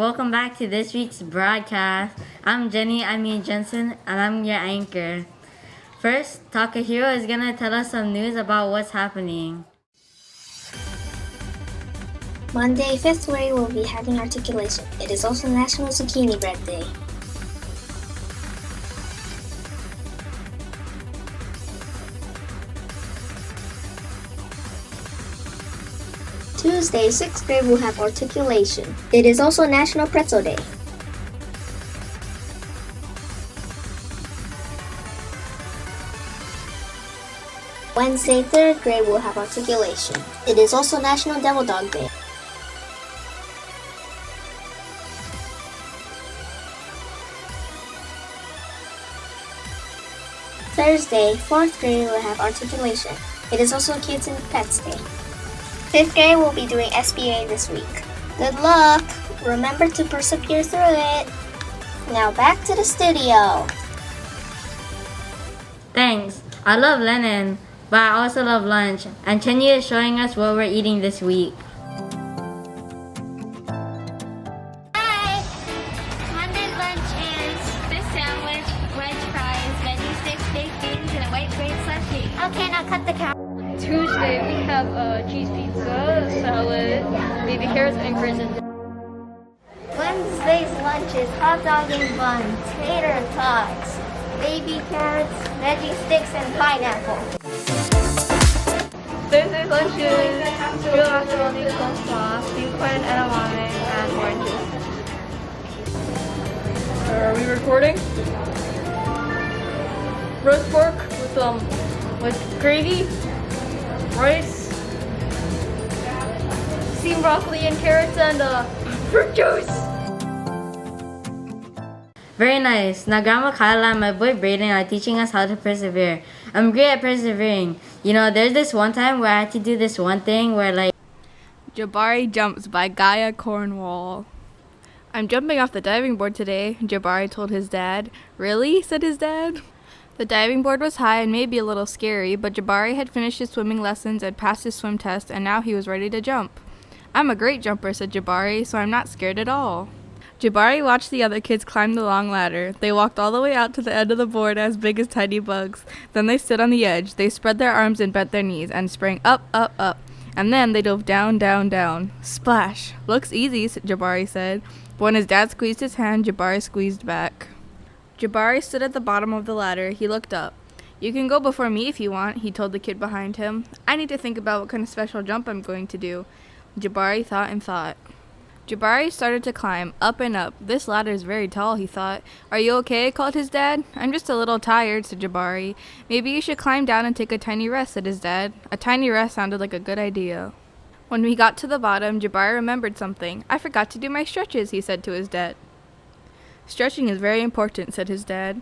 welcome back to this week's broadcast. I'm Jensen, and I'm your anchor. First, Takahiro is gonna tell us some news about what's happening. Monday, 5th grade will be having articulation. It is also National Zucchini Bread Day. Tuesday, 6th grade will have articulation. It is also National Pretzel Day. Wednesday, 3rd grade will have articulation. It is also National Devil Dog Day. Thursday, 4th grade will have articulation. It is also Kids and Pets Day. 5th grade will be doing SBA this week. Good luck! Remember to persevere through it. Now back to the studio. Thanks. I love Lennon, but I also love lunch, and Chenyi is showing us what we're eating this week. Hi! Monday's lunch is fish sandwich, French fries, veggie sticks, baked beans, and a white grape slushy. Okay, now cut the camera. Tuesday we have cheese pizza, salad, baby carrots, and crescent. Wednesday's lunch is hot dog and bun, tater tots, baby carrots, veggie sticks, and pineapple. Thursday's lunch is real macaroni coleslaw, sweet corn and edamame, and oranges. Are we recording? Roast pork with gravy, rice, steamed broccoli and carrots, and fruit juice. Very nice. Now Grandma Kyla and my boy Brayden are teaching us how to persevere. I'm great at persevering. You know, there's this one time where I had to do this one thing where Jabari Jumps by Gaia Cornwall. I'm jumping off the diving board today, Jabari told his dad. Really? Said his dad. The diving board was high and maybe a little scary, but Jabari had finished his swimming lessons and passed his swim test, and now he was ready to jump. I'm a great jumper, said Jabari, so I'm not scared at all. Jabari watched the other kids climb the long ladder. They walked all the way out to the end of the board as big as tiny bugs. Then they stood on the edge. They spread their arms and bent their knees and sprang up, up, up. And then they dove down, down, down. Splash. Looks easy, Jabari said. But when his dad squeezed his hand, Jabari squeezed back. Jabari stood at the bottom of the ladder. He looked up. You can go before me if you want, he told the kid behind him. I need to think about what kind of special jump I'm going to do. Jabari thought and thought. Jabari started to climb, up and up. This ladder is very tall, he thought. Are you okay? Called his dad. I'm just a little tired, said Jabari. Maybe you should climb down and take a tiny rest, said his dad. A tiny rest sounded like a good idea. When we got to the bottom, Jabari remembered something. I forgot to do my stretches, he said to his dad. Stretching is very important, said his dad.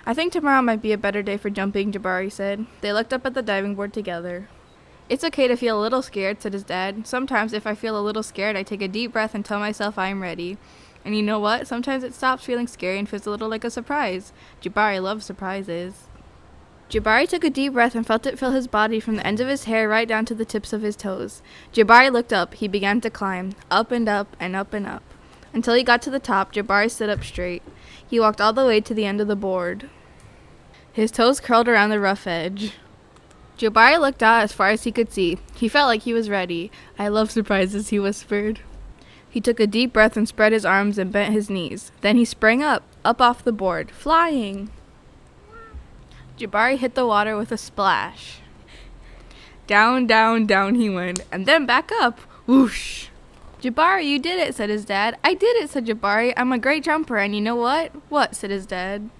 I think tomorrow might be a better day for jumping, Jabari said. They looked up at the diving board together. It's okay to feel a little scared, said his dad. Sometimes if I feel a little scared, I take a deep breath and tell myself I am ready. And you know what? Sometimes it stops feeling scary and feels a little like a surprise. Jabari loves surprises. Jabari took a deep breath and felt it fill his body from the ends of his hair right down to the tips of his toes. Jabari looked up. He began to climb, up and up and up and up. Until he got to the top, Jabari stood up straight. He walked all the way to the end of the board. His toes curled around the rough edge. Jabari looked out as far as he could see. He felt like he was ready. I love surprises, he whispered. He took a deep breath and spread his arms and bent his knees. Then he sprang up off the board, flying. Jabari hit the water with a splash. Down, down, down he went, and then back up. Whoosh! Jabari, you did it, said his dad. I did it, said Jabari. I'm a great jumper, and you know what? What, said his dad.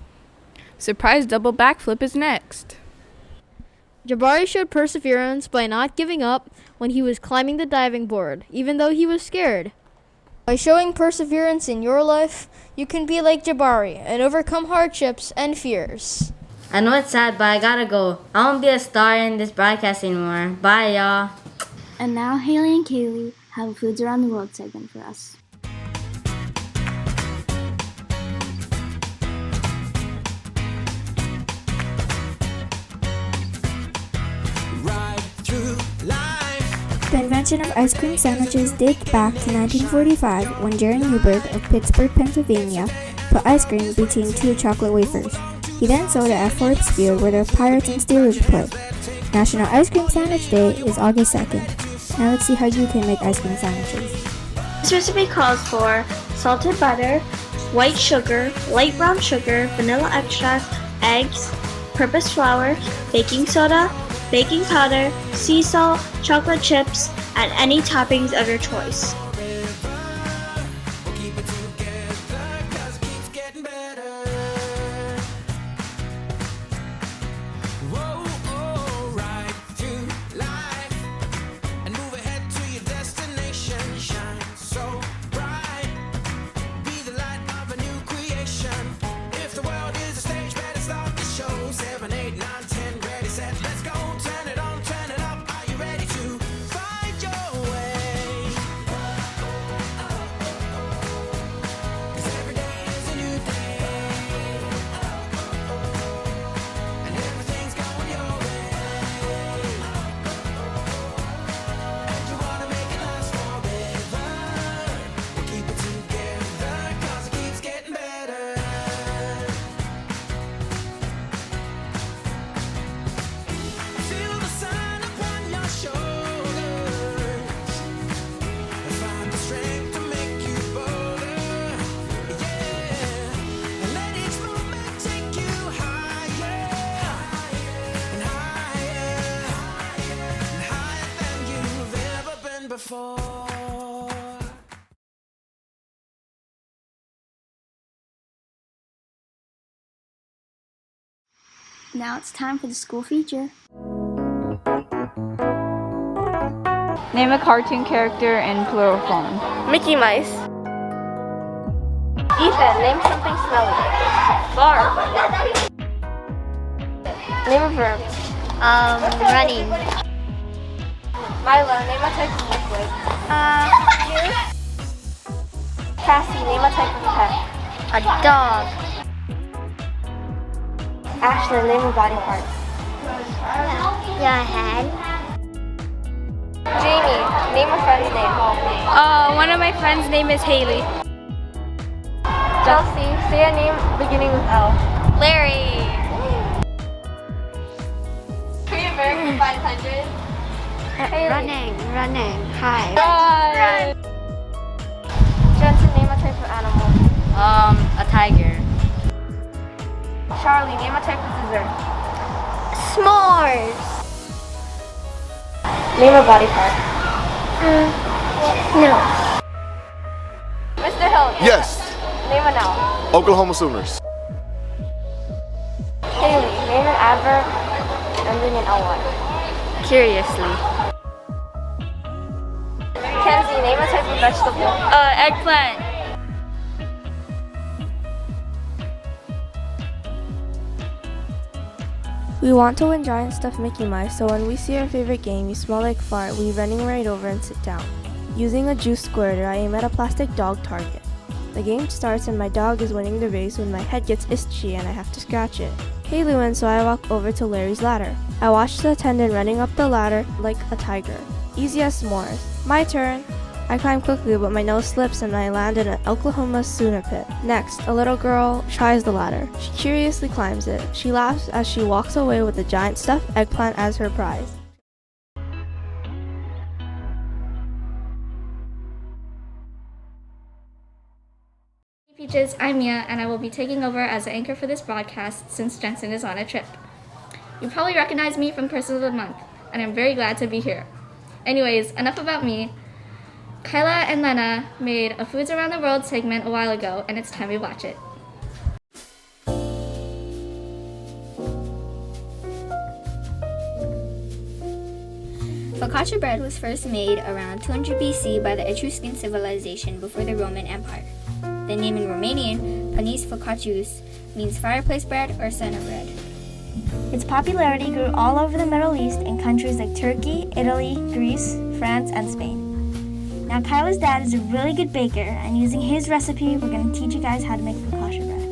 Surprise double backflip is next. Jabari showed perseverance by not giving up when he was climbing the diving board, even though he was scared. By showing perseverance in your life, you can be like Jabari and overcome hardships and fears. I know it's sad, but I gotta go. I won't be a star in this broadcast anymore. Bye, y'all. And now Haley and Kaylee have a Foods Around the World segment for us. The invention of ice cream sandwiches dates back to 1945 when Jerry Newberg of Pittsburgh, Pennsylvania, put ice cream between two chocolate wafers. He then sold it at Forbes Field where the Pirates and Steelers play. National Ice Cream Sandwich Day is August 2nd. Now let's see how you can make ice cream sandwiches. This recipe calls for salted butter, white sugar, light brown sugar, vanilla extract, eggs, purpose flour, baking soda, baking powder, sea salt, chocolate chips, and any toppings of your choice. Now it's time for the school feature. Name a cartoon character in plural form. Mickey Mouse. Ethan, name something smelly. Barb. Name a verb. Running. Milo, name a type of liquid. Juice. Cassie, name a type of pet. A dog. Ashley, name a body part. Your head. Jamie, name a friend's name. One of my friends' name is Haley. Chelsea, say a name beginning with L. Larry. Free American 500. Running. Hi. Run. Jensen, name a type of animal. A tiger. Charlie, name a type of dessert. S'mores. Name a body part. No. Mr. Hill. Yes, Name a noun. Oklahoma Sooners. Haley, name an adverb ending in ly. Curiously. Kenzie, name a type of vegetable. Eggplant. We want to win giant stuffed Mickey Mouse, so when we see our favorite game, You Smell Like Fart, we running right over and sit down. Using a juice squirter, I aim at a plastic dog target. The game starts and my dog is winning the race when my head gets itchy and I have to scratch it. Haley wins, so I walk over to Larry's ladder. I watch the attendant running up the ladder like a tiger. Easy as s'mores. My turn. I climb quickly, but my nose slips and I land in an Oklahoma Sooner pit. Next, a little girl tries the ladder. She curiously climbs it. She laughs as she walks away with a giant stuffed eggplant as her prize. Hey PCHES, I'm Mia, and I will be taking over as the anchor for this broadcast since Jensen is on a trip. You probably recognize me from Person of the Month, and I'm very glad to be here. Anyways, enough about me. Kyla and Lena made a Foods Around the World segment a while ago, and it's time we watch it. Focaccia bread was first made around 200 BC by the Etruscan civilization before the Roman Empire. The name in Romanian, panis focaccius, means fireplace bread or center bread. Its popularity grew all over the Middle East in countries like Turkey, Italy, Greece, France, and Spain. Now Kyla's dad is a really good baker, and using his recipe, we're going to teach you guys how to make focaccia bread.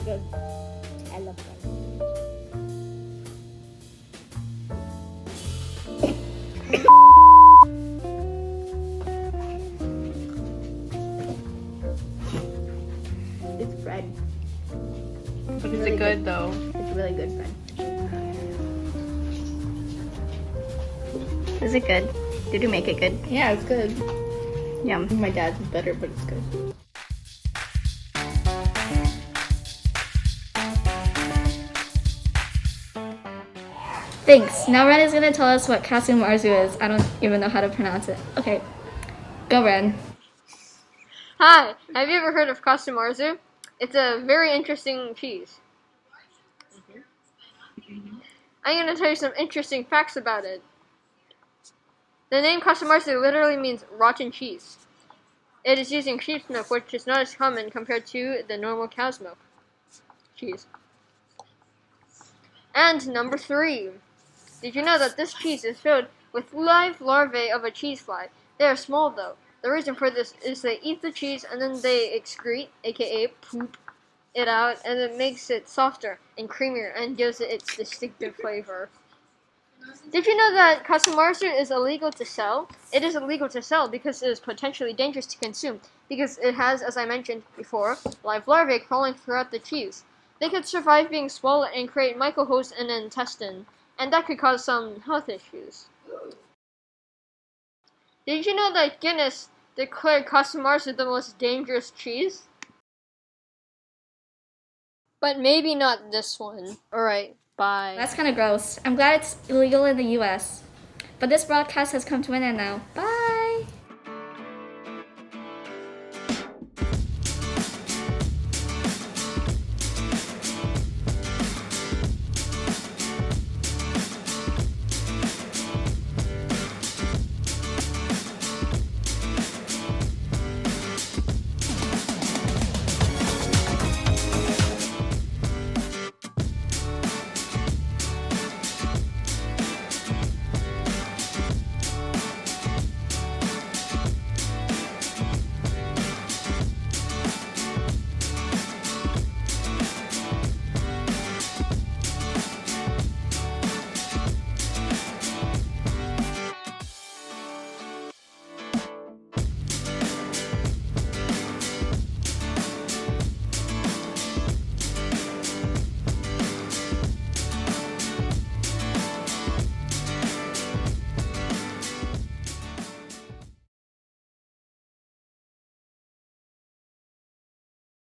good. I love bread. It's bread. But is it good though? It's really good bread. Is it good? Did you make it good? Yeah, it's good. Yum. My dad's is better, but it's good. Thanks. Now Ren is going to tell us what casu marzu is. I don't even know how to pronounce it. Okay. Go, Ren. Hi, have you ever heard of casu marzu? It's a very interesting cheese. I'm going to tell you some interesting facts about it. The name casu marzu literally means rotten cheese. It is used in sheep's milk, which is not as common compared to the normal cow's milk cheese. And number 3. Did you know that this cheese is filled with live larvae of a cheese fly? They are small though. The reason for this is they eat the cheese and then they excrete, aka poop, it out, and it makes it softer and creamier and gives it its distinctive flavor. Did you know that casu marzu is illegal to sell? It is illegal to sell because it is potentially dangerous to consume because it has, as I mentioned before, live larvae crawling throughout the cheese. They could survive being swallowed and create microhosts in the intestine, and that could cause some health issues. Did you know that Guinness declared casu marzu the most dangerous cheese? But maybe not this one. Alright, bye. That's kind of gross. I'm glad it's illegal in the US. But this broadcast has come to an end now. Bye!